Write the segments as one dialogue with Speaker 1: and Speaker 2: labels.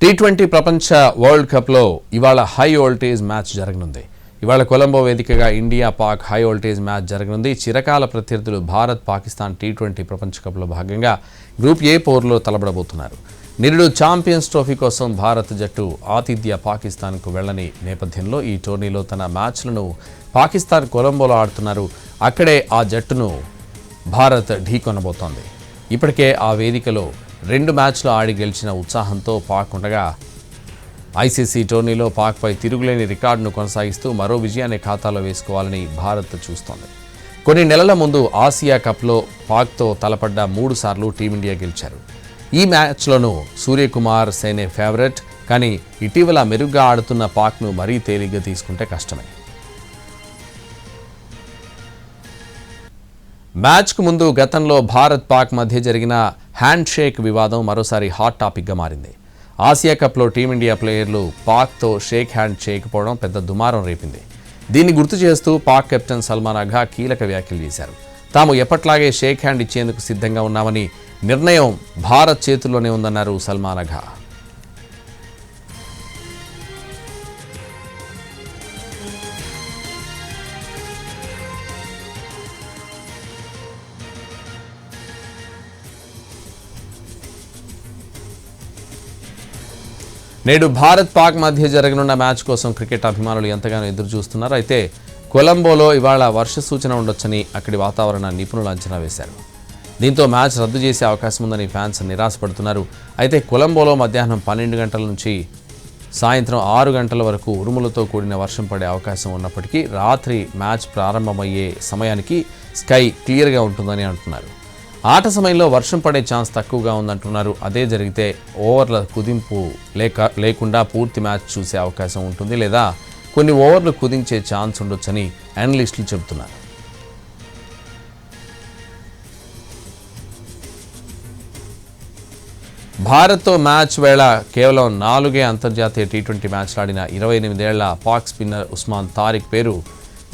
Speaker 1: T20 ప్రపంచ world కప్లో ఇవాళ హై వోల్టేజ్ మ్యాచ్ జరగనుంది. ఇవాళ కొలంబో వేదికగా India Pak high voltage match జరగనుంది. చిరకాల ప్రత్యర్థులు భారత్ పాకిస్తాన్ టీ20 ప్రపంచ కప్లో భాగంగా గ్రూప్ ఏ పోరులో తలపడబోతున్నారు. నిరుడు ఛాంపియన్స్ ట్రోఫీ కోసం భారత్ జట్టు ఆతిథ్య పాకిస్తాన్కు వెళ్లని నేపథ్యంలో ఈ టోర్నీలో తన మ్యాచ్లను పాకిస్తాన్ కొలంబోలో ఆడుతున్నారు. అక్కడే ఆ జట్టును భారత్ ఢీకొనబోతోంది. ఇప్పటికే ఆ వేదికలో 2 మ్యాచ్లు ఆడి గెలిచిన ఉత్సాహంతో పాక్ ఉండగా ఐసీసీ టోర్నీలో పాక్పై తిరుగులేని రికార్డును కొనసాగిస్తూ మరో విజయాన్ని ఖాతాలో వేసుకోవాలని భారత్ చూస్తోంది. కొన్ని నెలల ముందు ఆసియా కప్లో పాక్తో తలపడ్డ 3 సార్లు టీమిండియా గెలిచారు. ఈ మ్యాచ్లోనూ సూర్యకుమార్ సేనే ఫేవరెట్. కానీ ఇటీవల మెరుగ్గా ఆడుతున్న పాక్ను మరీ తేలిగ్గా తీసుకుంటే కష్టమే. మ్యాచ్కు ముందు గతంలో భారత్ పాక్ మధ్య జరిగిన హ్యాండ్ షేక్ వివాదం మరోసారి హాట్ టాపిక్గా మారింది. ఆసియా కప్లో టీమిండియా ప్లేయర్లు పాక్తో షేక్ హ్యాండ్ చేయకపోవడం పెద్ద దుమారం రేపింది. దీన్ని గుర్తు చేస్తూ పాక్ కెప్టెన్ సల్మాన్ అఘా కీలక వ్యాఖ్యలు చేశారు. తాము ఎప్పట్లాగే షేక్ హ్యాండ్ ఇచ్చేందుకు సిద్ధంగా ఉన్నామని, నిర్ణయం భారత్ చేతుల్లోనే ఉందన్నారు సల్మాన్ అఘా. నేడు భారత్ పాక్ మధ్య జరగనున్న మ్యాచ్ కోసం క్రికెట్ అభిమానులు ఎంతగానో ఎదురు చూస్తున్నారు. అయితే కొలంబోలో ఇవాళ వర్ష సూచన ఉండొచ్చని అక్కడి వాతావరణ నిపుణులు అంచనా వేశారు. దీంతో మ్యాచ్ రద్దు చేసే అవకాశం ఉందని ఫ్యాన్స్ నిరాశపడుతున్నారు. అయితే కొలంబోలో మధ్యాహ్నం 12 గంటల నుంచి సాయంత్రం 6 గంటల వరకు ఉరుములతో కూడిన వర్షం పడే అవకాశం ఉన్నప్పటికీ రాత్రి మ్యాచ్ ప్రారంభమయ్యే సమయానికి స్కై క్లియర్గా ఉంటుందని అంటున్నారు. ఆట సమయంలో వర్షం పడే ఛాన్స్ తక్కువగా ఉందంటున్నారు. అదే జరిగితే ఓవర్ల కుదింపు లేకుండా పూర్తి మ్యాచ్ చూసే అవకాశం ఉంటుంది, లేదా కొన్ని ఓవర్లు కుదించే ఛాన్స్ ఉండొచ్చని అనలిస్టులు చెబుతున్నారు. భారత్తో మ్యాచ్ వేళ కేవలం 4 అంతర్జాతీయ టీ20 మ్యాచ్లు ఆడిన 28 ఏళ్ల పాక్ స్పిన్నర్ ఉస్మాన్ తారిక్ పేరు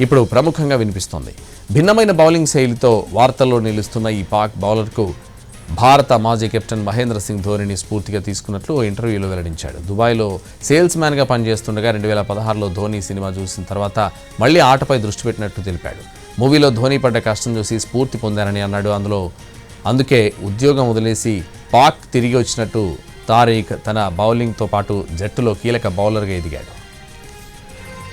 Speaker 1: ఇప్పుడు ప్రముఖంగా వినిపిస్తోంది. భిన్నమైన బౌలింగ్ శైలితో వార్తల్లో నిలుస్తున్న ఈ పాక్ బౌలర్కు భారత మాజీ కెప్టెన్ మహేంద్ర సింగ్ ధోనీని స్ఫూర్తిగా తీసుకున్నట్లు ఓ ఇంటర్వ్యూలో వెల్లడించాడు. దుబాయ్లో సేల్స్ మ్యాన్గా పనిచేస్తుండగా 2016లో ధోనీ సినిమా చూసిన తర్వాత మళ్లీ ఆటపై దృష్టి పెట్టినట్టు తెలిపాడు. మూవీలో ధోనీ పడ్డ కష్టం చూసి స్ఫూర్తి పొందారని అన్నాడు. అందుకే ఉద్యోగం వదిలేసి పాక్ తిరిగి వచ్చినట్టు తారీఖ్ తన బౌలింగ్తో పాటు జట్టులో కీలక బౌలర్గా ఎదిగాడు.